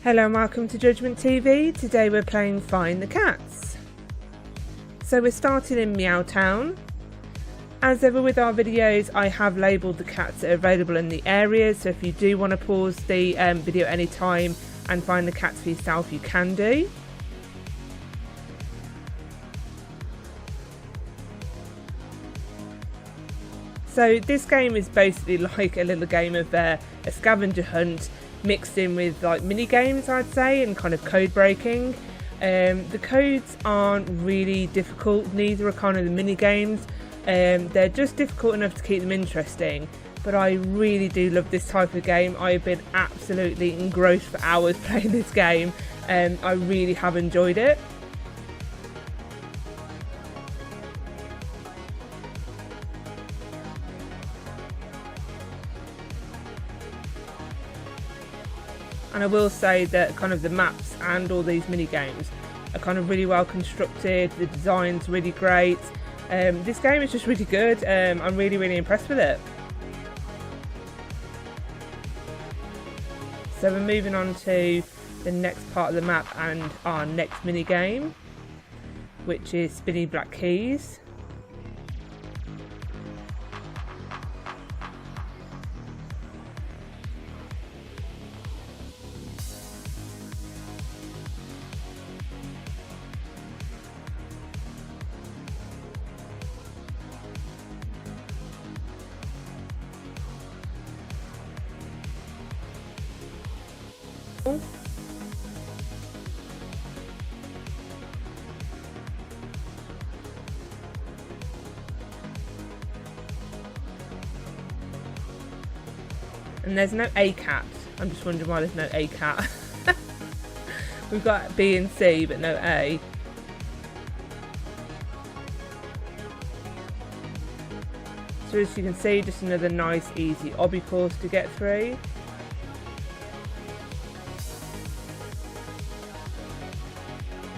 Hello and welcome to Judgment TV. Today we're playing Find the Cats. So we're starting in Meow Town. As ever with our videos, I have labelled the cats that are available in the area, so if you do want to pause the video anytime and find the cats for yourself, you can do. So this game is basically like a little game of a scavenger hunt mixed in with like mini games, I'd say, and kind of code breaking. The codes aren't really difficult, neither are kind of the mini games. They're just difficult enough to keep them interesting, but I really do love this type of game. I've been absolutely engrossed for hours playing this game, and I really have enjoyed it. And I will say that kind of the maps and all these mini games are kind of really well constructed. The design's really great. This game is just really good. I'm really impressed with it. So we're moving on to the next part of the map and our next mini game, which is spinning black keys. And there's no A cat. I'm just wondering why there's no A cat. We've got B and C, but no A. So as you can see, just another nice, easy obby course to get through.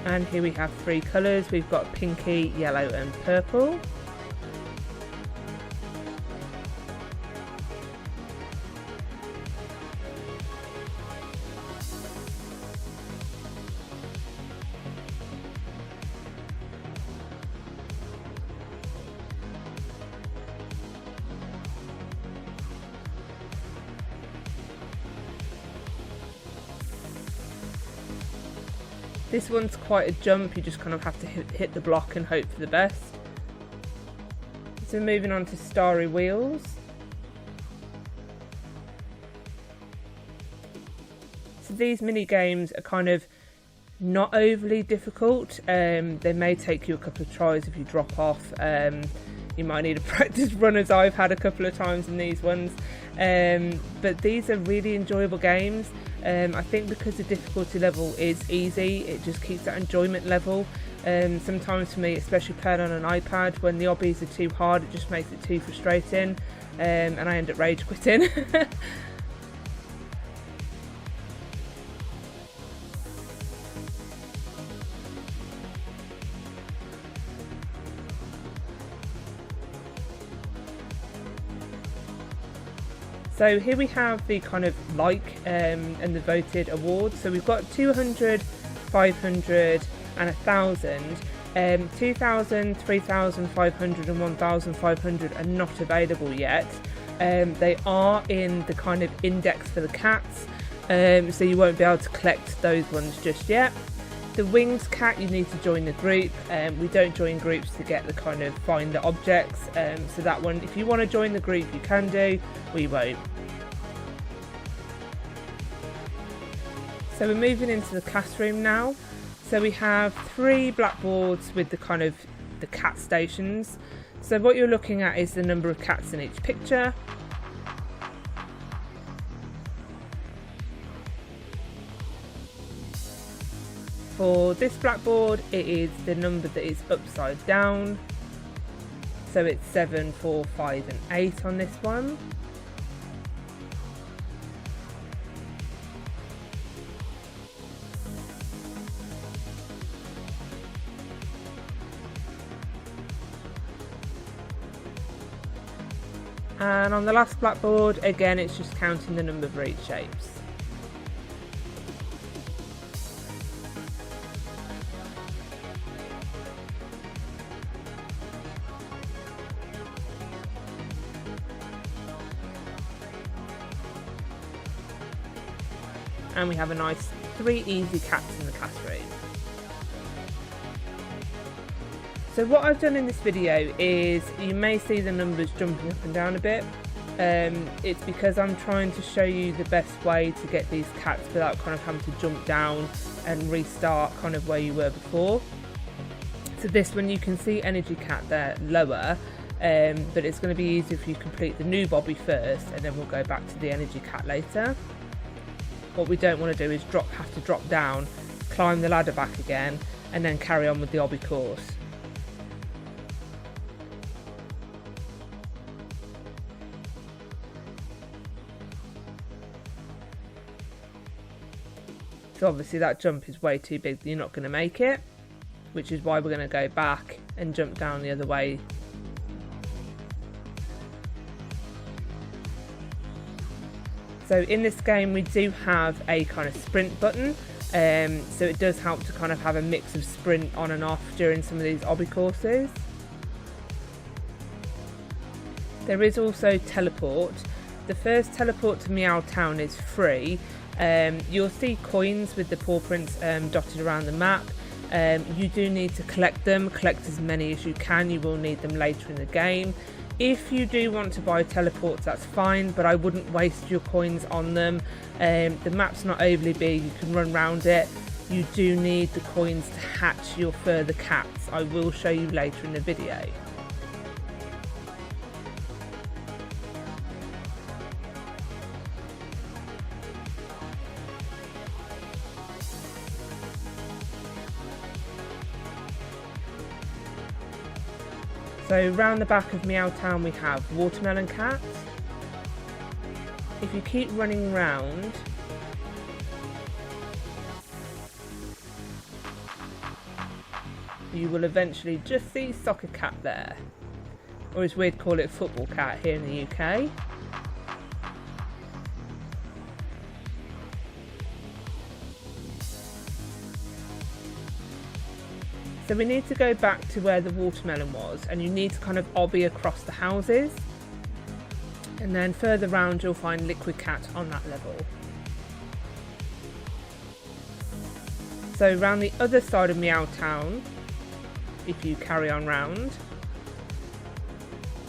And here we have three colours. We've got pinky, yellow and purple. This one's quite a jump, you just kind of have to hit the block and hope for the best. So moving on to Starry Wheels. So these mini games are kind of not overly difficult. They may take you a couple of tries if you drop off. You might need a practice run, as I've had a couple of times in these ones. But these are really enjoyable games. I think because the difficulty level is easy, it just keeps that enjoyment level. Sometimes for me, especially playing on an iPad, when the obbies are too hard, it just makes it too frustrating, and I end up rage quitting. So here we have the kind of and the voted awards. So we've got 200, 500 and 1,000. 2,000, 3,500 and 1,500 are not available yet. They are in the kind of index for the cats, so you won't be able to collect those ones just yet. The wings cat, you need to join the group. We don't join groups to get the kind of find the objects, so that one, if you want to join the group, you can do, we won't. So we're moving into the classroom now. So we have three blackboards with the kind of the cat stations. So what you're looking at is the number of cats in each picture. For this blackboard, it is the number that is upside down. So it's 7, 4, 5 and 8 on this one. And on the last blackboard, again, it's just counting the number for each shapes. and we have a nice 3 easy cats in the classroom. So what I've done in this video is, you may see the numbers jumping up and down a bit. It's because I'm trying to show you the best way to get these cats without kind of having to jump down and restart kind of where you were before. So this one, you can see energy cat there lower, but it's going to be easier if you complete the new Obby first, and then we'll go back to the energy cat later. What we don't want to do is have to drop down, climb the ladder back again, and then carry on with the Obby course. So obviously that jump is way too big, you're not going to make it, which is why we're going to go back and jump down the other way. So in this game we do have a kind of sprint button, so it does help to kind of have a mix of sprint on and off during some of these Obby courses. There is also teleport. The first teleport to Meow Town is free. You'll see coins with the paw prints dotted around the map. You do need to collect them, collect as many as you can, you will need them later in the game. If you do want to buy teleports, that's fine, but I wouldn't waste your coins on them. The map's not overly big, you can run around it. You do need the coins to hatch your further cats. I will show you later in the video. So round the back of Meow Town we have watermelon cats. If you keep running round, you will eventually just see soccer cat there, or as we'd call it, football cat here in the UK. So we need to go back to where the watermelon was, and you need to kind of obby across the houses, and then further round you'll find liquid cat on that level. So round the other side of Meow Town, if you carry on round,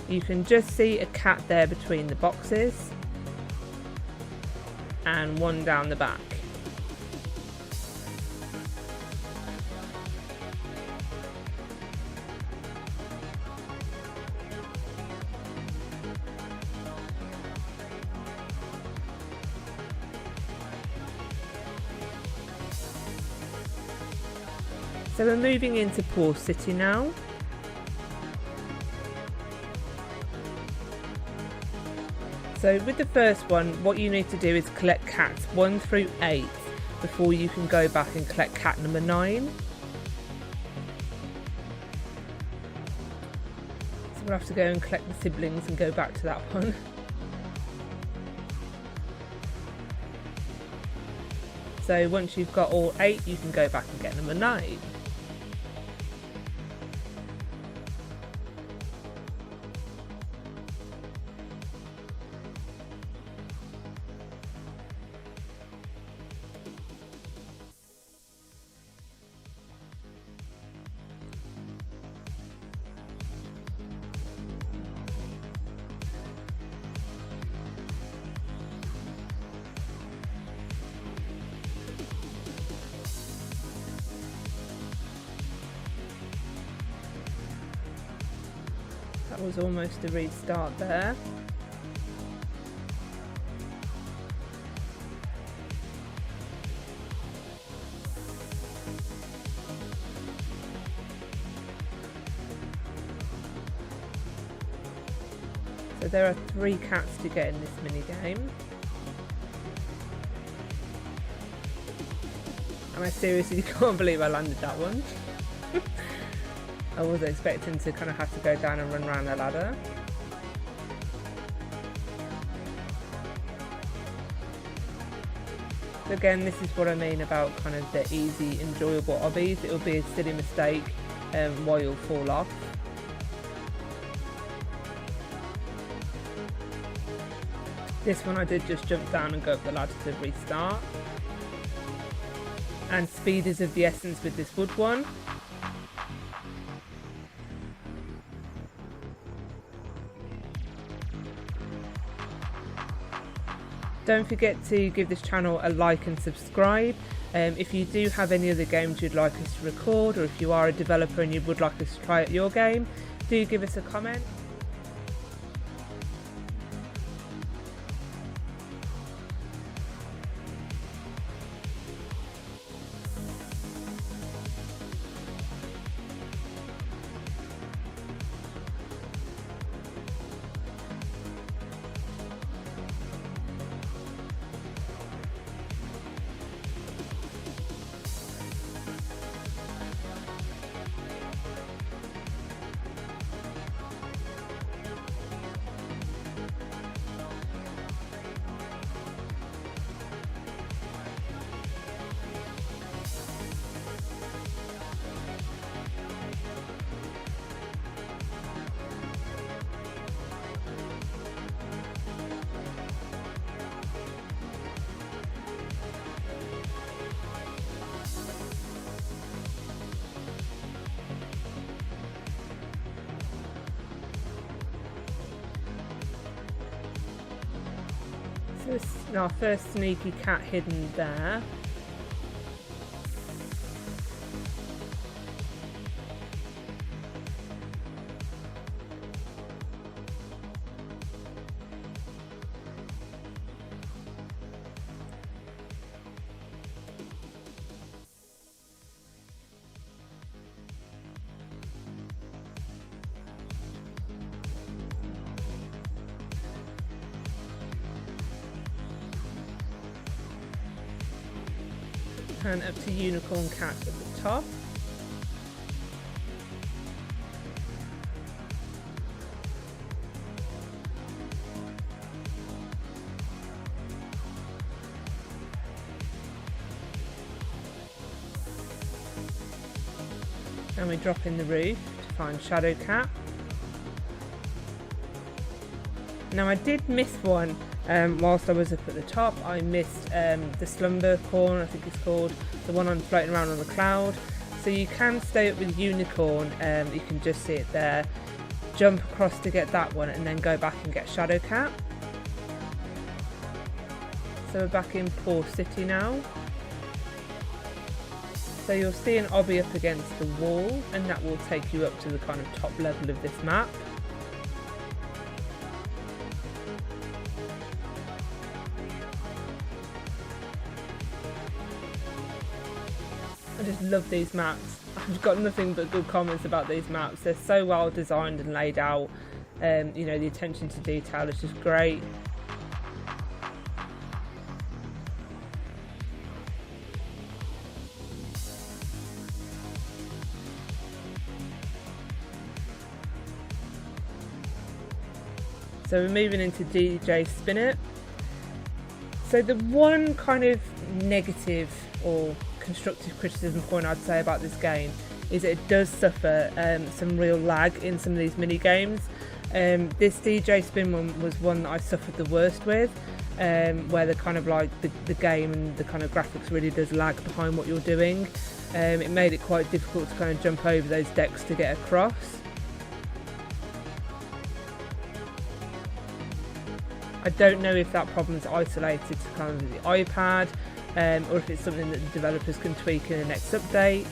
you can just see a cat there between the boxes, and one down the back. So we're moving into Paw City now. So with the first one, what you need to do is collect cats 1 through 8 before you can go back and collect cat number 9. So we'll have to go and collect the siblings and go back to that one. So once you've got all 8, you can go back and get number 9. That was almost a restart there. So there are 3 cats to get in this mini game. And I seriously can't believe I landed that one. I was expecting to kind of have to go down and run around the ladder. Again, this is what I mean about kind of the easy, enjoyable obbies. It will be a silly mistake while you'll fall off. This one I did just jump down and go up the ladder to restart. and speed is of the essence with this wood one. Don't forget to give this channel a like and subscribe. If you do have any other games you'd like us to record, or if you are a developer and you would like us to try out your game, do give us a comment. So this is our first sneaky cat hidden there. And up to Unicorn Cat at the top. And we drop in the roof to find Shadow Cat. Now I did miss one. Whilst I was up at the top, I missed the slumber corn, I think it's called, the one on floating around on the cloud. So you can stay up with Unicorn, you can just see it there, jump across to get that one and then go back and get Shadow Cat. So we're back in Poor City now. So you'll see an obby up against the wall, and that will take you up to the kind of top level of this map. I just love these maps. I've got nothing but good comments about these maps. They're so well designed and laid out. You know, the attention to detail is just great. So we're moving into DJ Spin It. So the one kind of negative or constructive criticism point I'd say about this game is that it does suffer some real lag in some of these mini games. This DJ Spin one was one that I suffered the worst with, where the kind of like the game and the kind of graphics really does lag behind what you're doing. It made it quite difficult to kind of jump over those decks to get across. I don't know if that problem's isolated to kind of the iPad, or if it's something that the developers can tweak in the next update.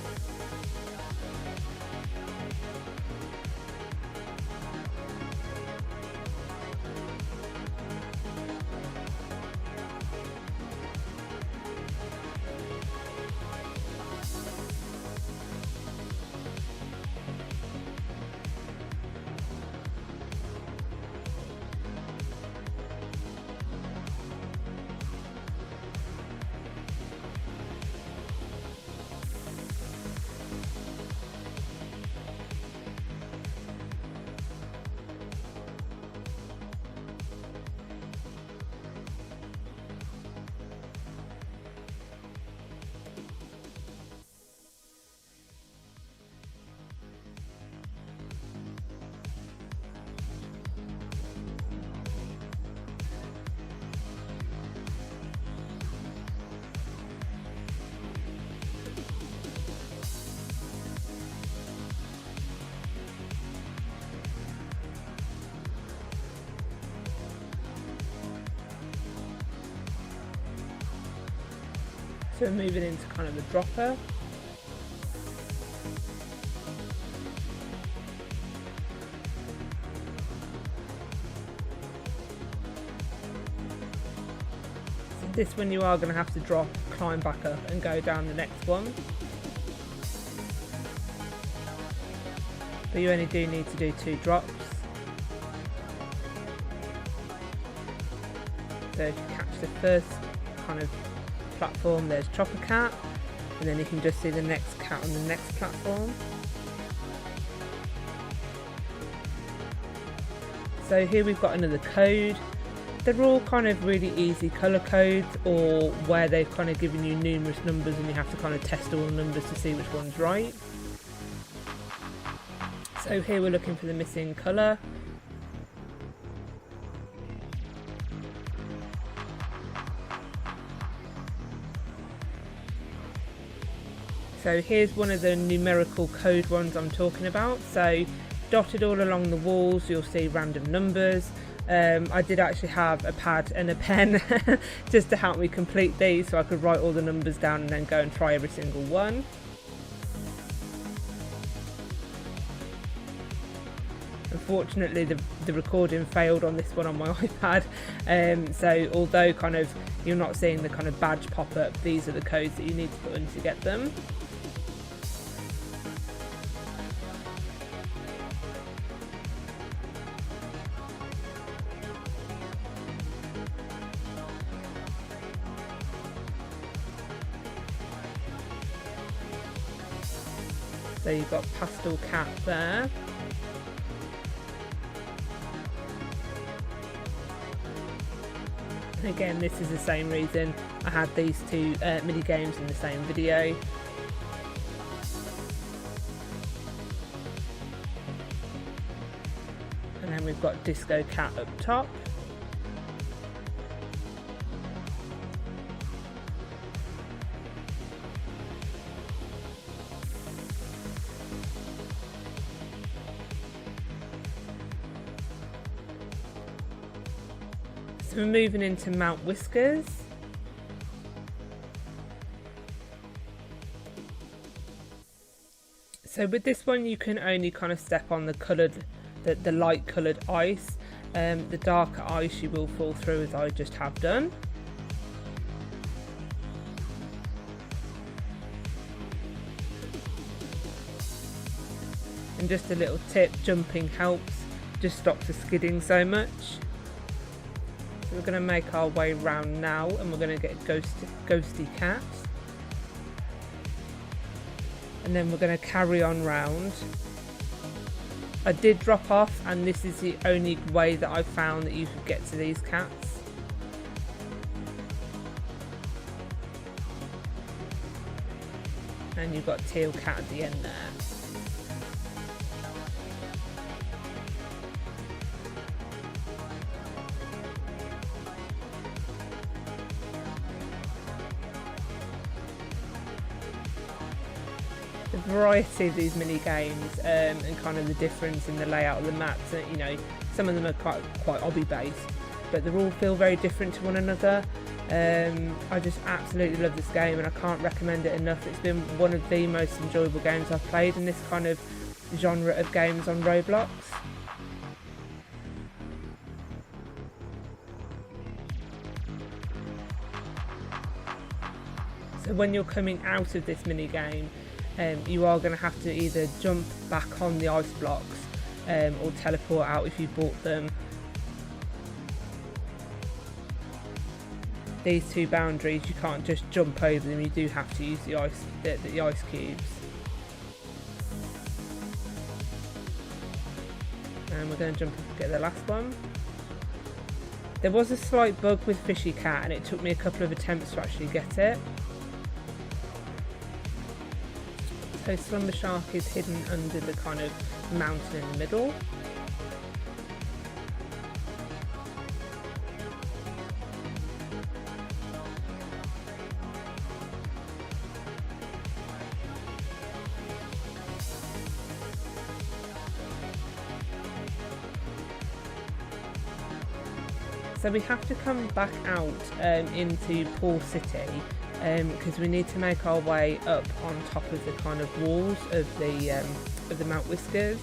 So we're moving into kind of the dropper. So this one you are going to have to drop, climb back up and go down the next one. But you only do need to do 2 drops. So if you catch the first kind of platform, there's Chopper Cat, and then you can just see the next cat on the next platform. So here we've got another code. They're all kind of really easy colour codes, or where they've kind of given you numerous numbers and you have to kind of test all the numbers to see which one's right. So here we're looking for the missing colour. So here's one of the numerical code ones I'm talking about. So dotted all along the walls you'll see random numbers. I did actually have a pad and a pen just to help me complete these, so I could write all the numbers down and then go and try every single one. Unfortunately the recording failed on this one on my iPad, so although kind of you're not seeing the kind of badge pop up, these are the codes that you need to put in to get them. So you've got Pastel Cat there. And again, this is the same reason I had these 2 mini games in the same video. And then we've got Disco Cat up top. So we're moving into Mount Whiskers. So with this one you can only kind of step on the coloured, the light coloured ice. The darker ice you will fall through, as I just have done. And just a little tip, jumping helps, just stops the skidding so much. So we're going to make our way round now, and we're going to get ghosty cats. And then we're going to carry on round. I did drop off, and this is the only way that I found that you could get to these cats. And you've got Teal Cat at the end there. The variety of these mini games and kind of the difference in the layout of the maps, you know, some of them are quite Obby based, but they all feel very different to one another. I just absolutely love this game, and I can't recommend it enough. It's been one of the most enjoyable games I've played in this kind of genre of games on Roblox. So when you're coming out of this mini game, you are going to have to either jump back on the ice blocks or teleport out if you bought them. These 2 boundaries, you can't just jump over them, you do have to use the ice cubes. And we're going to jump up and get the last one. There was a slight bug with Fishy Cat, and it took me a couple of attempts to actually get it. So Slumber Shark is hidden under the kind of mountain in the middle. So we have to come back out into Pool City because we need to make our way up on top of the kind of walls of the Mount Whiskers.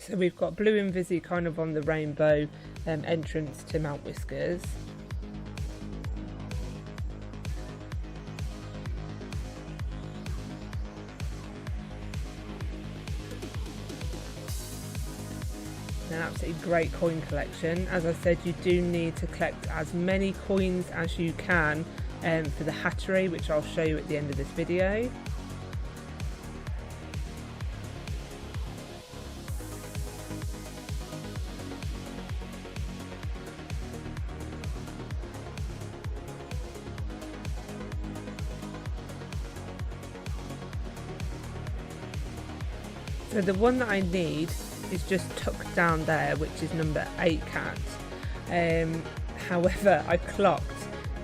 So we've got Blue and Vizzy kind of on the rainbow entrance to Mount Whiskers. An absolutely great coin collection. As I said, you do need to collect as many coins as you can for the Hattery, which I'll show you at the end of this video. So the one that I need is just tucked down there, which is number 8 cat. However, I clocked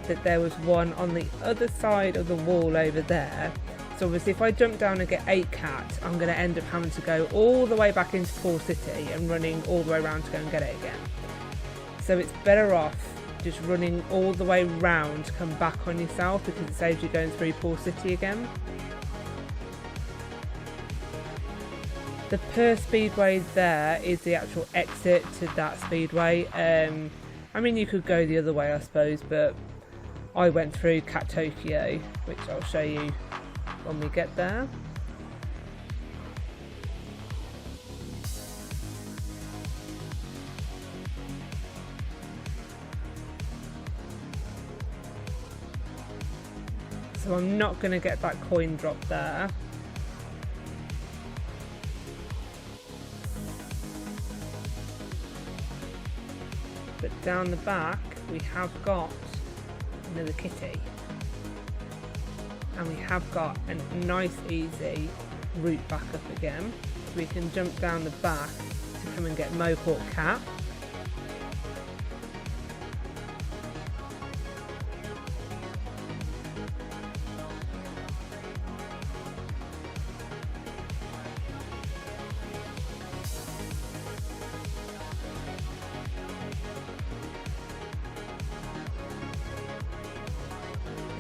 that there was one on the other side of the wall over there. So obviously if I jump down and get 8 cat, I'm going to end up having to go all the way back into Pool City and running all the way around to go and get it again. So it's better off just running all the way round to come back on yourself, because it saves you going through Pool City again. The per Speedway there is the actual exit to that Speedway. I mean, you could go the other way, I suppose, but I went through Cat Tokyo, which I'll show you when we get there. So I'm not going to get that coin drop there. But down the back we have got another kitty, and we have got a nice easy route back up again. So we can jump down the back to come and get Mohawk Cat.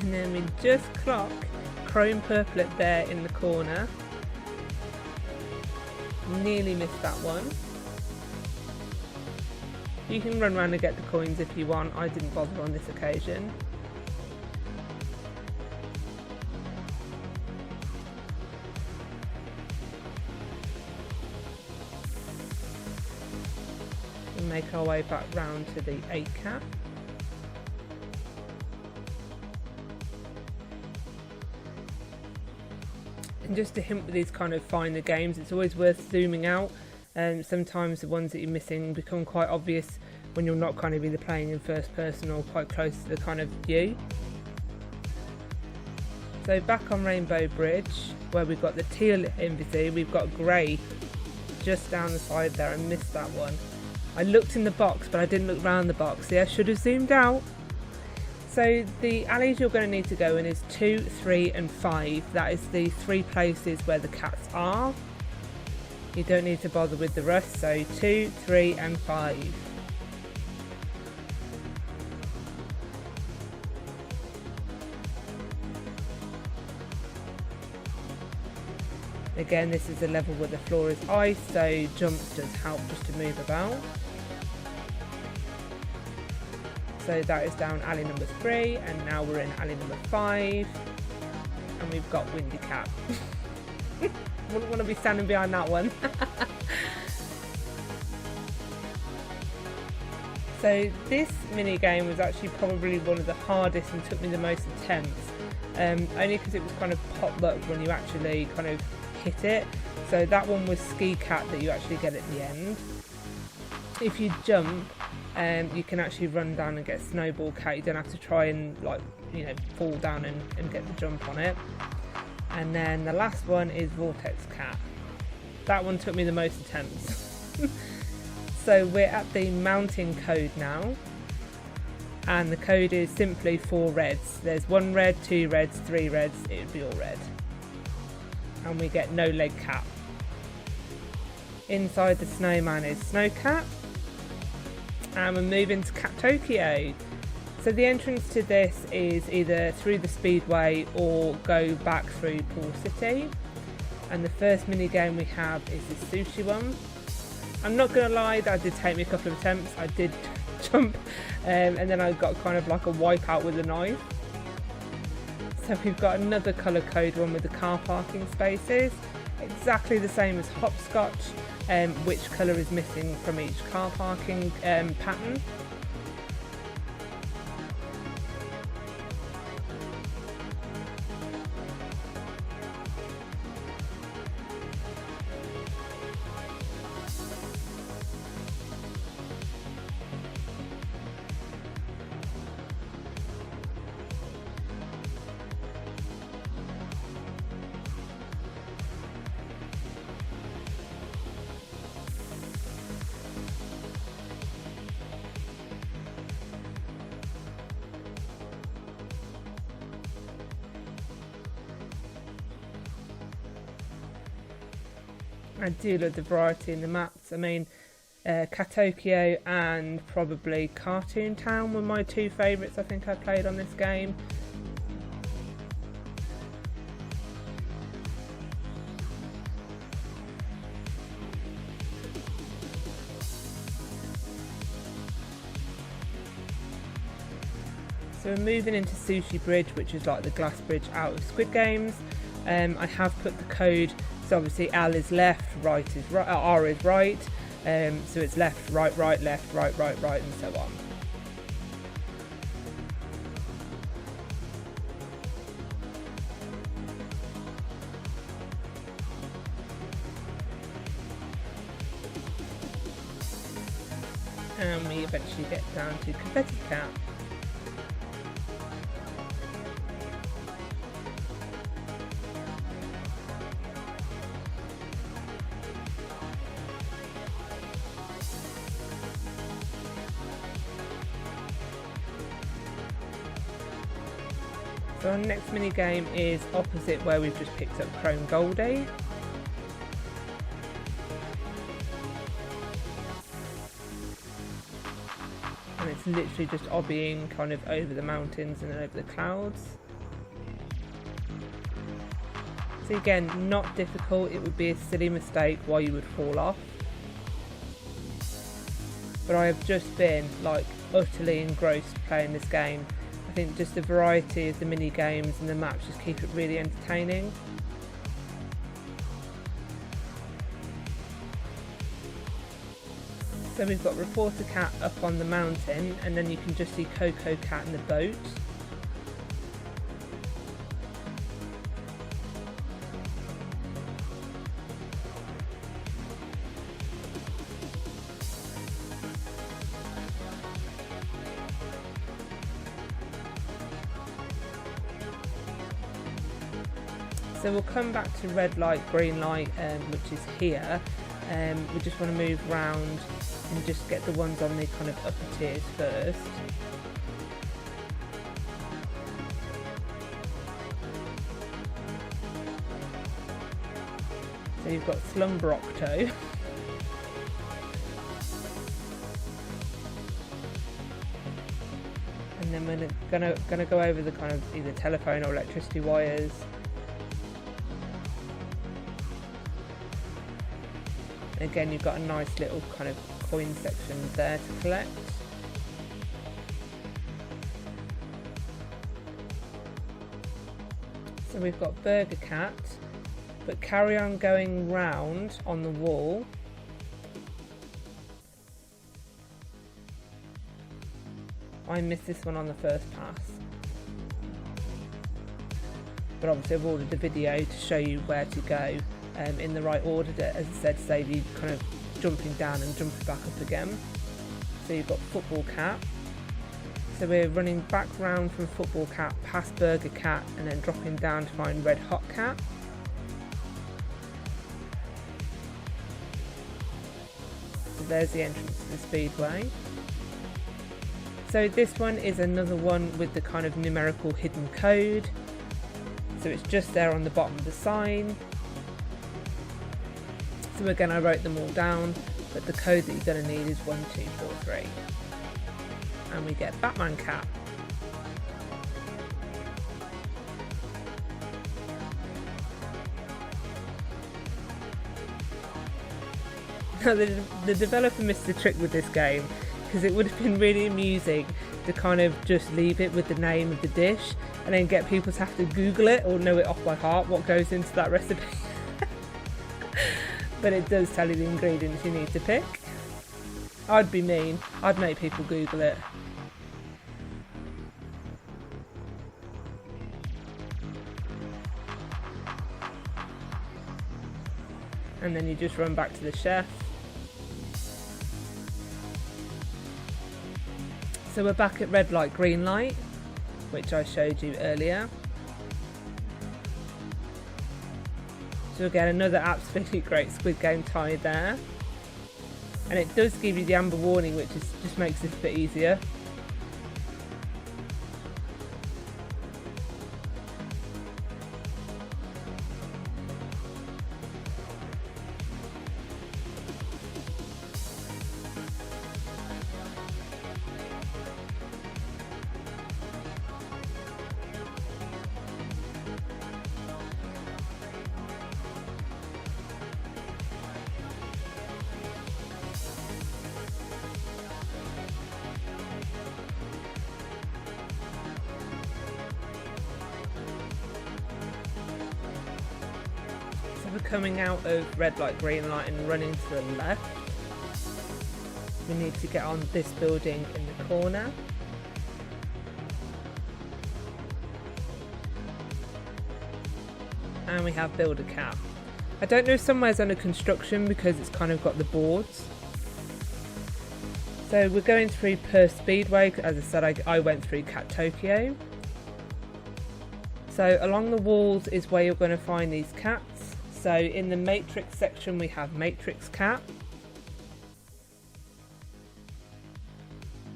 And then we just clock Chrome Purplet there in the corner. Nearly missed that one. You can run around and get the coins if you want. I didn't bother on this occasion. And make our way back round to the 8 cat. And just a hint with these kind of finer games, it's always worth zooming out. Sometimes the ones that you're missing become quite obvious when you're not kind of either playing in first person or quite close to the kind of view. So back on Rainbow Bridge, where we've got the teal Invisi, we've got grey just down the side there. I missed that one. I looked in the box, but I didn't look round the box. See, I should have zoomed out. So the alleys you're going to need to go in is 2, 3 and 5. That is the 3 places where the cats are. You don't need to bother with the rest, so 2, 3 and 5. Again, this is a level where the floor is ice, so jumps does help just to move about. So that is down alley number 3, and now we're in alley number 5, and we've got Windy Cat. Wouldn't want to be standing behind that one. So this mini game was actually probably one of the hardest and took me the most attempts, only because it was kind of pop luck when you actually kind of hit it. So that one was Ski Cat that you actually get at the end. If you jump, you can actually run down and get Snowball Cat. You don't have to try and like you know, fall down and get the jump on it. And then the last one is Vortex Cat. That one took me the most attempts. So we're at the mounting code now, and the code is simply 4 reds. There's 1 red, 2 reds, 3 reds, it would be all red. And we get no leg cap. Inside the snowman is Snowcat, and we're moving to Cat Tokyo. So the entrance to this is either through the Speedway or go back through Pool City. And the first mini game we have is the sushi one. I'm not gonna lie, that did take me a couple of attempts. I did jump and then I got kind of like a wipeout with a knife. So we've got another colour code one with the car parking spaces, exactly the same as hopscotch, which colour is missing from each car parking pattern. I do love the variety in the maps. I mean, Cat Tokyo and probably Cartoon Town were my 2 favourites I think I played on this game. So we're moving into Sushi Bridge, which is like the glass bridge out of Squid Games. I have put the code, so obviously L is left, right is right, R is right, so it's left, right, right, left, right, right, right, and so on. And we eventually get down to Confetti Cat. So our next mini game is opposite where we've just picked up Chrome Goldie. And it's literally just obbying kind of over the mountains and then over the clouds. So again, not difficult. It would be a silly mistake why you would fall off. But I have just been like utterly engrossed playing this game. I think just the variety of the mini games and the maps just keep it really entertaining. So we've got Reporter Cat up on the mountain, and then you can just see Coco Cat in the boat. So we'll come back to red light, green light, which is here. We just want to move round and just get the ones on the kind of upper tiers first. So you've got Slumber Octo. And then we're gonna go over the kind of either telephone or electricity wires. Again, you've got a nice little kind of coin section there to collect. So we've got Burger Cat, but carry on going round on the wall. I missed this one on the first pass. But obviously I've ordered the video to show you where to go. In the right order, as I said, to save you kind of jumping down and jumping back up again. So you've got Football Cat, So we're running back round from Football Cat past Burger Cat and then dropping down to find Red Hot Cat. So there's the entrance to the Speedway. So this one is another one with the kind of numerical hidden code. So it's just there on the bottom of the sign. So again, I wrote them all down, but the code that you're going to need is 1243. And we get Batman Cat. Now the developer missed the trick with this game, because it would have been really amusing to kind of just leave it with the name of the dish and then get people to have to Google it or know it off by heart what goes into that recipe. But it does tell you the ingredients you need to pick. I'd be mean, I'd make people Google it. And then you just run back to the chef. So we're back at red light, green light, which I showed you earlier. So again, another absolutely great Squid Game tie there. And it does give you the amber warning, which just makes this a bit easier. We're coming out of red light, green light and running to the left. We need to get on this building in the corner. And we have Build a Cat. I don't know if somewhere's under construction because it's kind of got the boards. So we're going through per Speedway. As I said, I went through Cat Tokyo. So along the walls is where you're going to find these cats. So in the Matrix section we have Matrix Cat.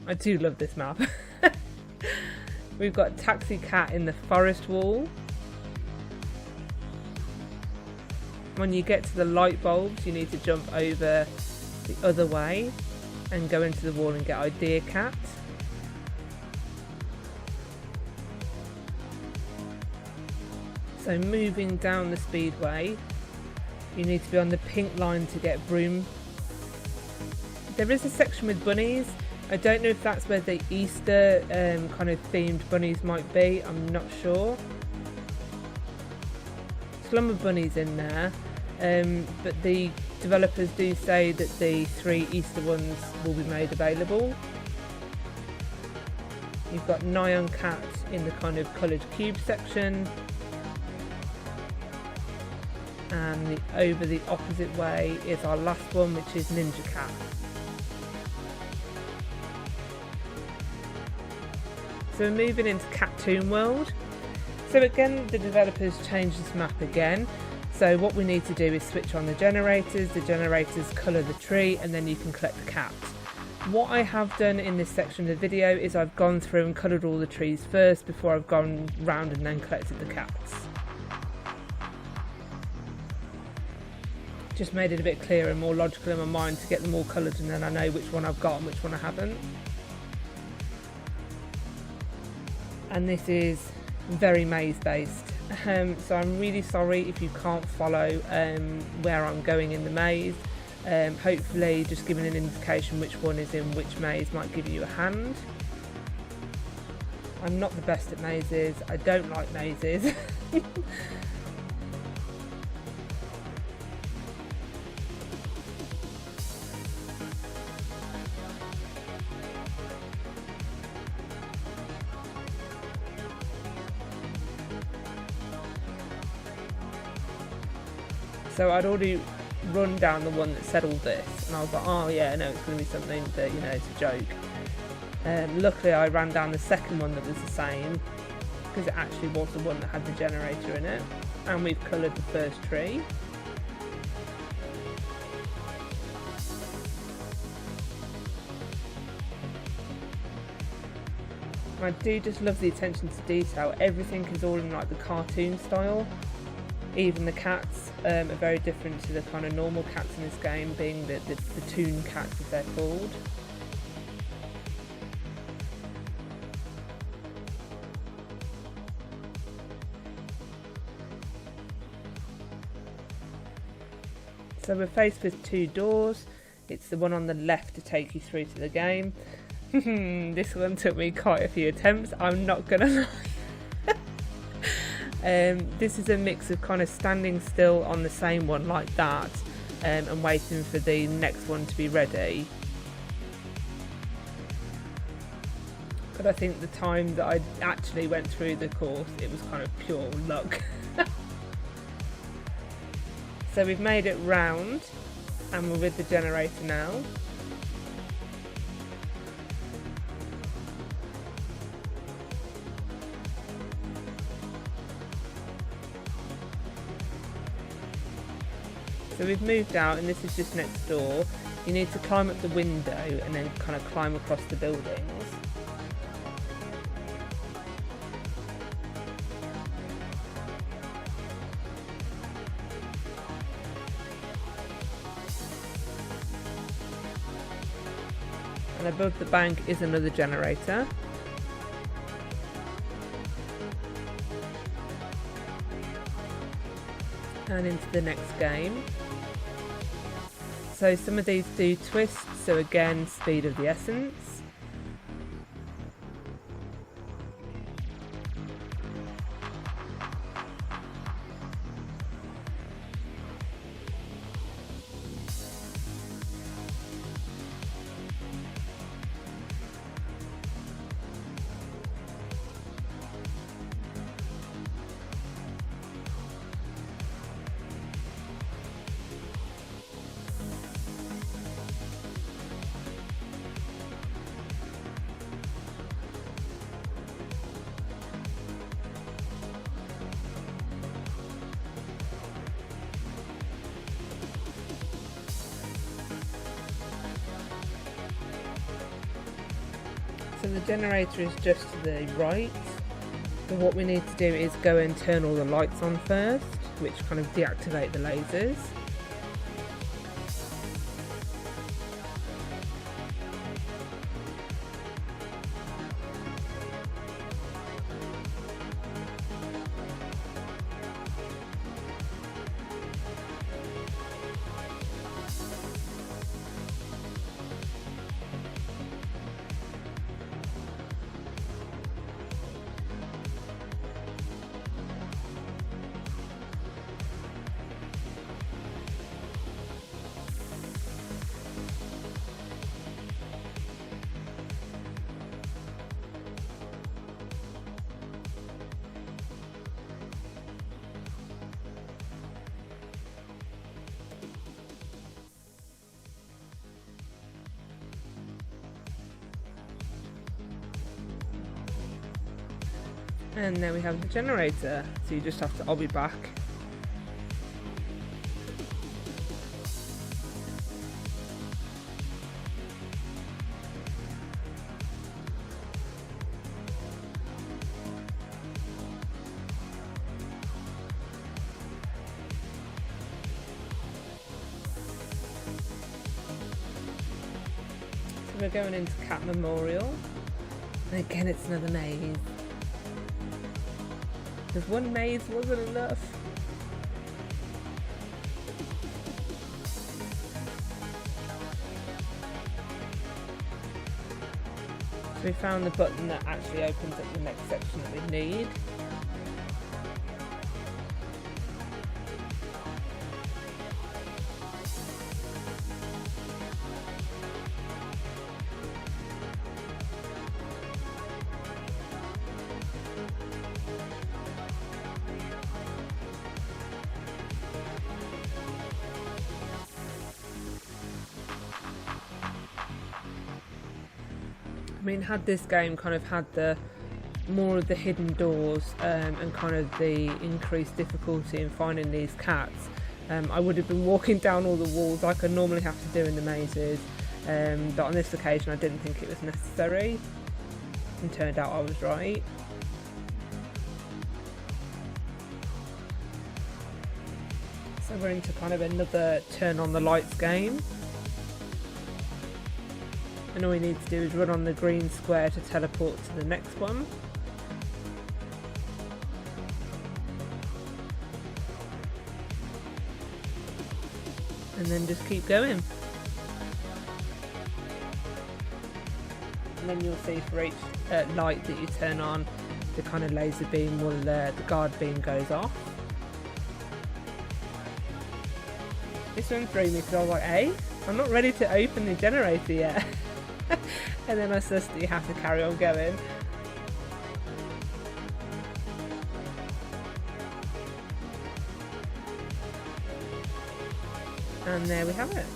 I do love this map. We've got Taxi Cat in the forest wall. When you get to the light bulbs you need to jump over the other way and go into the wall and get Idea Cat. So moving down the Speedway, you need to be on the pink line to get Broom. There is a section with bunnies. I don't know if that's where the Easter kind of themed bunnies might be, I'm not sure. Slumber Bunnies in there, but the developers do say that the 3 Easter ones will be made available. You've got Nyan Cat in the kind of coloured cube section. And over the opposite way is our last one, which is Ninja Cat. So we're moving into Cattoon World. So again, the developers changed this map again. So what we need to do is switch on the generators colour the tree, and then you can collect the cats. What I have done in this section of the video is I've gone through and coloured all the trees first before I've gone round and then collected the cats. Just made it a bit clearer and more logical in my mind to get them all coloured, and then I know which one I've got and which one I haven't. And this is very maze based, so I'm really sorry if you can't follow where I'm going in the maze. Hopefully just giving an indication which one is in which maze might give you a hand. I'm not the best at mazes, I don't like mazes. So I'd already run down the one that said all this, and I was like, oh yeah, no, it's going to be something that, you know, it's a joke. Luckily I ran down the second one that was the same, because it actually was the one that had the generator in it. And we've coloured the first tree. I do just love the attention to detail. Everything is all in like the cartoon style. Even the cats are very different to the kind of normal cats in this game, being the toon cats as they're called. So we're faced with two doors. It's the one on the left to take you through to the game. This one took me quite a few attempts, I'm not gonna lie. This is a mix of kind of standing still on the same one like that and waiting for the next one to be ready. But I think the time that I actually went through the course, it was kind of pure luck. So we've made it round and we're with the generator now. So we've moved out and this is just next door. You need to climb up the window and then kind of climb across the buildings. And above the bank is another generator. And into the next game. So some of these do twist, so again, speed of the essence. So the generator is just to the right. So what we need to do is go and turn all the lights on first, which kind of deactivate the lasers. And then we have the generator, so you just have to obby back. So we're going into Cat Memorial. And again, it's another maze. Because one maze wasn't enough. So we found the button that actually opens up the next section that we need. I mean, had this game kind of had the more of the hidden doors and kind of the increased difficulty in finding these cats, I would have been walking down all the walls like I normally have to do in the mazes, but on this occasion I didn't think it was necessary, and turned out I was right. So we're into kind of another turn on the lights game. And all we need to do is run on the green square to teleport to the next one. And then just keep going. And then you'll see for each light that you turn on, the kind of laser beam will, the guard beam goes off. This one threw me because I was like, hey, I'm not ready to open the generator yet. And then I sussed that you have to carry on going. And there we have it.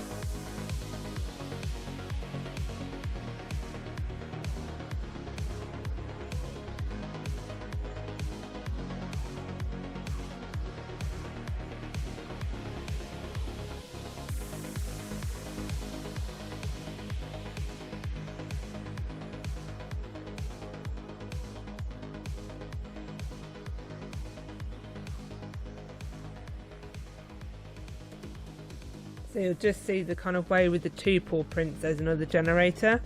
So you'll just see the kind of way with the two paw prints, there's another generator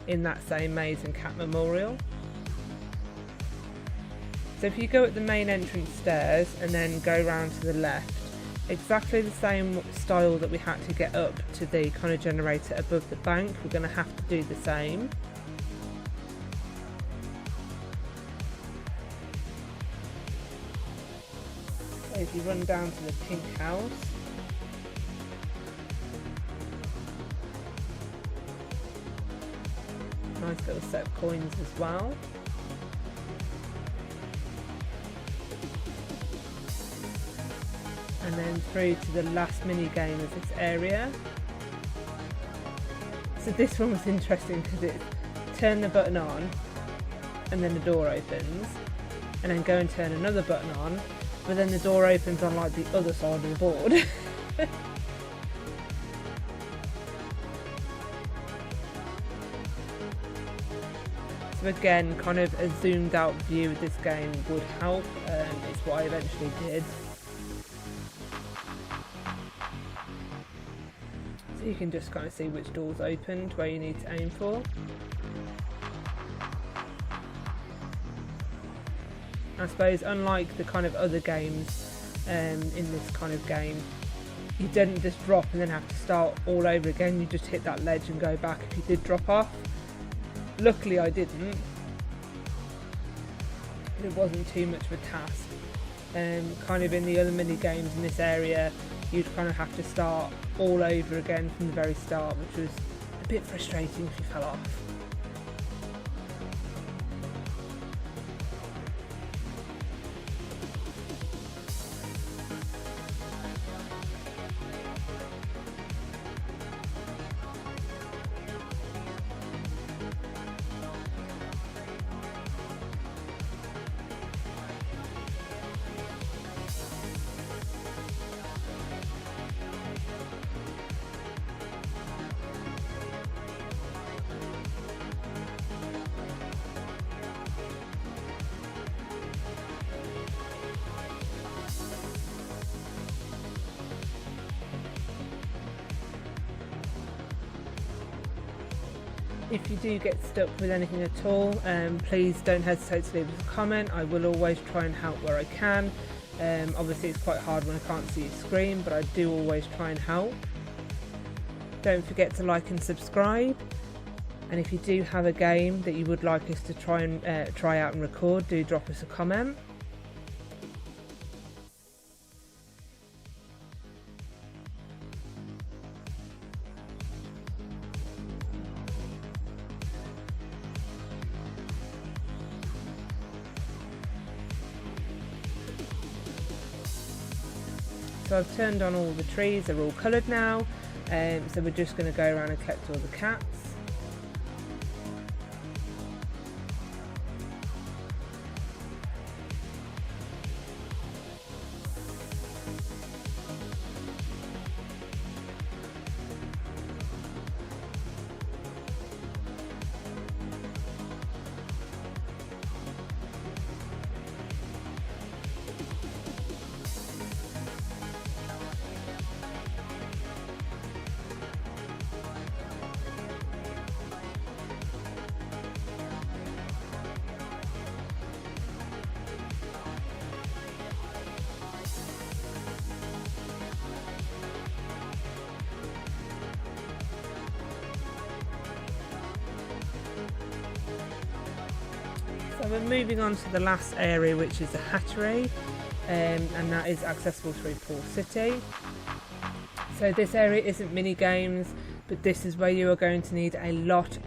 in that same maze and cat memorial. So if you go at the main entrance stairs and then go round to the left, exactly the same style that we had to get up to the kind of generator above the bank, we're going to have to do the same. So if you run down to the pink house, nice little set of coins as well. And then through to the last mini game of this area. So this one was interesting because it turn the button on and then the door opens, and then go and turn another button on, but then the door opens on like the other side of the board. So again, kind of a zoomed out view of this game would help, it's what I eventually did. So you can just kind of see which doors opened, where you need to aim for. I suppose unlike the kind of other games in this kind of game, you didn't just drop and then have to start all over again, you just hit that ledge and go back if you did drop off. Luckily I didn't. It wasn't too much of a task. Kind of in the other mini games in this area, you'd kind of have to start all over again from the very start, which was a bit frustrating if you fell off. If you do get stuck with anything at all, please don't hesitate to leave us a comment. I will always try and help where I can. Obviously it's quite hard when I can't see your screen, but I do always try and help. Don't forget to like and subscribe. And if you do have a game that you would like us to try out and record, do drop us a comment. So I've turned on all the trees, they're all coloured now, so we're just going to go around and collect all the cats. So we're moving on to the last area, which is the Hattery, and that is accessible through Pool City. So this area isn't mini games, but this is where you are going to need a lot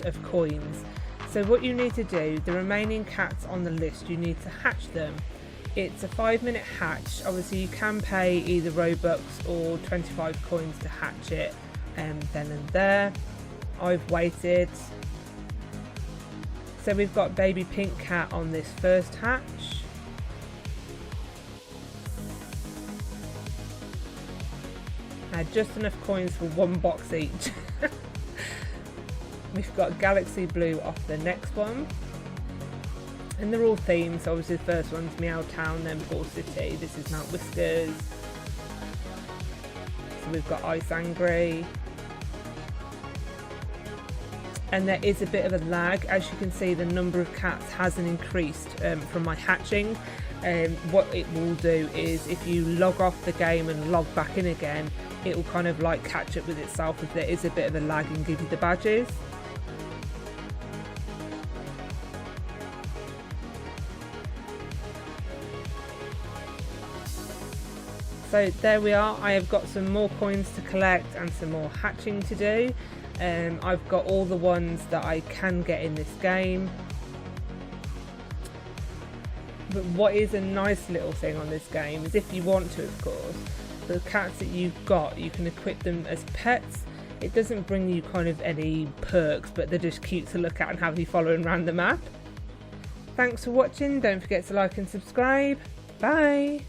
of coins. So what you need to do, the remaining cats on the list, you need to hatch them. It's a 5-minute hatch. Obviously you can pay either Robux or 25 coins to hatch it then and there. I've waited. So we've got baby pink cat on this first hatch. Just enough coins for one box each. We've got Galaxy Blue off the next one. And they're all themed, so obviously the first one's Meow Town, then Pool City. This is Mount Whiskers. So we've got Ice Angry. And there is a bit of a lag. As you can see, the number of cats hasn't increased from my hatching. What it will do is if you log off the game and log back in again, it will kind of like catch up with itself if there is a bit of a lag and give you the badges. So there we are. I have got some more coins to collect and some more hatching to do. I've got all the ones that I can get in this game. But what is a nice little thing on this game is, if you want to, of course, the cats that you've got, you can equip them as pets. It doesn't bring you kind of any perks, but they're just cute to look at and have you following around the map. Thanks for watching. Don't forget to like and subscribe. Bye.